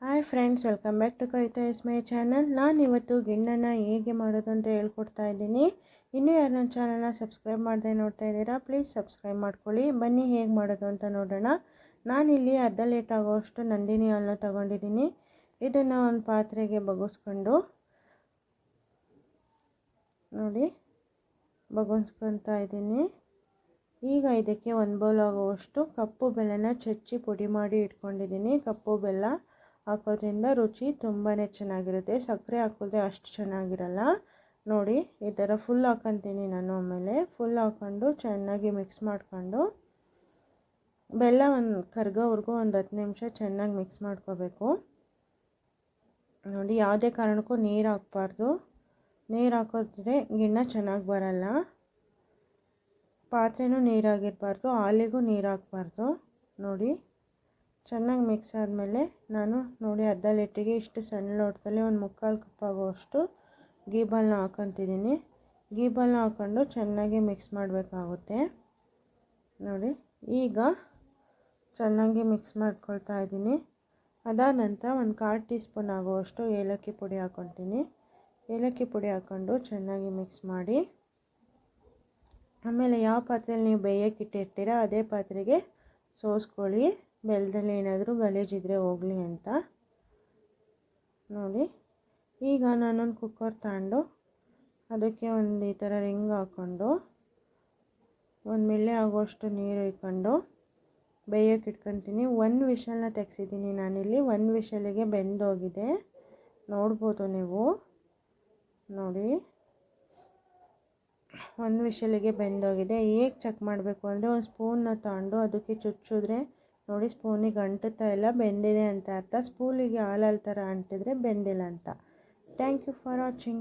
Hi friends, welcome back to Kavitha S my channel. ನಾನು ಇವತ್ತು ಗಿಣ್ಣನ್ನು ಹೇಗೆ ಮಾಡೋದು ಅಂತ ಹೇಳ್ಕೊಡ್ತಾ ಇದ್ದೀನಿ. ಇನ್ನೂ ಯಾರು ನನ್ನ ಚಾನಲ್ನ ಸಬ್ಸ್ಕ್ರೈಬ್ ಮಾಡದೆ ನೋಡ್ತಾ ಇದ್ದೀರಾ, ಪ್ಲೀಸ್ ಸಬ್ಸ್ಕ್ರೈಬ್ ಮಾಡ್ಕೊಳ್ಳಿ. ಬನ್ನಿ ಹೇಗೆ ಮಾಡೋದು ಅಂತ ನೋಡೋಣ. ನಾನಿಲ್ಲಿ ಅರ್ಧ ಲೀಟರ್ ಆಗೋಷ್ಟು ನಂದಿನಿ ಹಾಲನ್ನ ತೊಗೊಂಡಿದ್ದೀನಿ. ಇದನ್ನು ಒಂದು ಪಾತ್ರೆಗೆ ಬಗ್ಗಿಸ್ಕೊಂಡು ನೋಡಿ ಬಗ್ಗಿಸ್ಕೊತಾ ಇದ್ದೀನಿ. ಈಗ ಇದಕ್ಕೆ ಒಂದು ಬೌಲ್ ಆಗುವಷ್ಟು ಕಪ್ಪು ಬೆಲ್ಲನ ಚಚ್ಚಿ ಪುಡಿ ಮಾಡಿ ಇಟ್ಕೊಂಡಿದ್ದೀನಿ. ಕಪ್ಪು ಬೆಲ್ಲ ಹಾಕೋದ್ರಿಂದ ರುಚಿ ತುಂಬಾ ಚೆನ್ನಾಗಿರುತ್ತೆ. ಸಕ್ಕರೆ ಹಾಕಿದ್ರೆ ಅಷ್ಟು ಚೆನ್ನಾಗಿರಲ್ಲ. ನೋಡಿ ಈ ಥರ ಫುಲ್ ಹಾಕ್ಕೊತೀನಿ ನಾನು. ಆಮೇಲೆ ಫುಲ್ ಹಾಕ್ಕೊಂಡು ಚೆನ್ನಾಗಿ ಮಿಕ್ಸ್ ಮಾಡಿಕೊಂಡು ಬೆಲ್ಲ ಒಂದು ಕರ್ಗೋವರೆಗೂ ಒಂದು 10 ನಿಮಿಷ ಚೆನ್ನಾಗಿ ಮಿಕ್ಸ್ ಮಾಡ್ಕೋಬೇಕು. ನೋಡಿ ಯಾವುದೇ ಕಾರಣಕ್ಕೂ ನೀರು ಹಾಕಬಾರ್ದು. ನೀರು ಹಾಕಿದ್ರೆ ಗಿಣ್ಣ ಚೆನ್ನಾಗಿ ಬರಲ್ಲ. ಪಾತ್ರೆನೂ ನೀರಾಗಿರಬಾರ್ದು, ಹಾಲಿಗೂ ನೀರು ಹಾಕಬಾರ್ದು. ನೋಡಿ ಚೆನ್ನಾಗಿ ಮಿಕ್ಸ್ ಆದಮೇಲೆ ನಾನು ನೋಡಿ ಅರ್ಧ ಲೀಟ್ರಿಗೆ ಇಷ್ಟು ಸಣ್ಣ ಲೋಟದಲ್ಲಿ ಒಂದು 3/4 ಕಪ್ ಆಗುವಷ್ಟು ಗೀ ಬಾಲ್ನ ಹಾಕ್ಕೊತಿದ್ದೀನಿ. ಗೀ ಬಾಲ್ನ ಹಾಕ್ಕೊಂಡು ಚೆನ್ನಾಗಿ ಮಿಕ್ಸ್ ಮಾಡಬೇಕಾಗುತ್ತೆ. ನೋಡಿ ಈಗ ಚೆನ್ನಾಗಿ ಮಿಕ್ಸ್ ಮಾಡ್ಕೊಳ್ತಾ ಇದ್ದೀನಿ. ಅದಾದ ನಂತರ ಒಂದು 1/4 ಟೀ ಸ್ಪೂನ್ ಆಗುವಷ್ಟು ಏಲಕ್ಕಿ ಪುಡಿ ಹಾಕ್ಕೊತೀನಿ. ಏಲಕ್ಕಿ ಪುಡಿ ಹಾಕ್ಕೊಂಡು ಚೆನ್ನಾಗಿ ಮಿಕ್ಸ್ ಮಾಡಿ ಆಮೇಲೆ ಯಾವ ಪಾತ್ರೆಯಲ್ಲಿ ನೀವು ಬೇಯಕ್ಕೆ ಇಟ್ಟಿರ್ತೀರ ಅದೇ ಪಾತ್ರೆಗೆ ಸೋಸ್ಕೊಳ್ಳಿ. ಬೆಲ್ಲದಲ್ಲಿ ಏನಾದರೂ ಗಲೀಜಿದ್ರೆ ಹೋಗಲಿ ಅಂತ. ನೋಡಿ ಈಗ ನಾನೊಂದು ಕುಕ್ಕರ್ ತಗೊಂಡು ಅದಕ್ಕೆ ಒಂದು ಈ ಥರ ರಿಂಗ್ ಹಾಕ್ಕೊಂಡು ಒಂದು ಮಿಳ್ಳೆ ಆಗೋಷ್ಟು ನೀರು ಇಟ್ಕೊಂಡು ಬೇಯಕ್ಕೆ ಇಟ್ಕೊತೀನಿ. 1 ವಿಷಲ್ನ ತೆಗೆಸಿದ್ದೀನಿ ನಾನಿಲ್ಲಿ. 1 ವಿಷಲಿಗೆ ಬೆಂದೋಗಿದೆ, ನೋಡ್ಬೋದು ನೀವು. ನೋಡಿ 1 ವಿಷಲಿಗೆ ಬೆಂದೋಗಿದೆ. ಹೇಗೆ ಚೆಕ್ ಮಾಡಬೇಕು ಅಂದರೆ ಒಂದು ಸ್ಪೂನ್ನ ತಗೊಂಡು ಅದಕ್ಕೆ ಚುಚ್ಚಿದ್ರೆ ನೋಡಿ ಸ್ಪೂನಿಗೆ ಅಂಟುತ್ತಾ ಇಲ್ಲ, ಬೆಂದಿದೆ ಅಂತ ಅರ್ಥ. ಸ್ಪೂನಿಗೆ ಹಾಲಲ್ಲಿ ಥರ ಅಂಟಿದ್ರೆ ಬೆಂದಿಲ್ಲ ಅಂತ. Thank you for watching.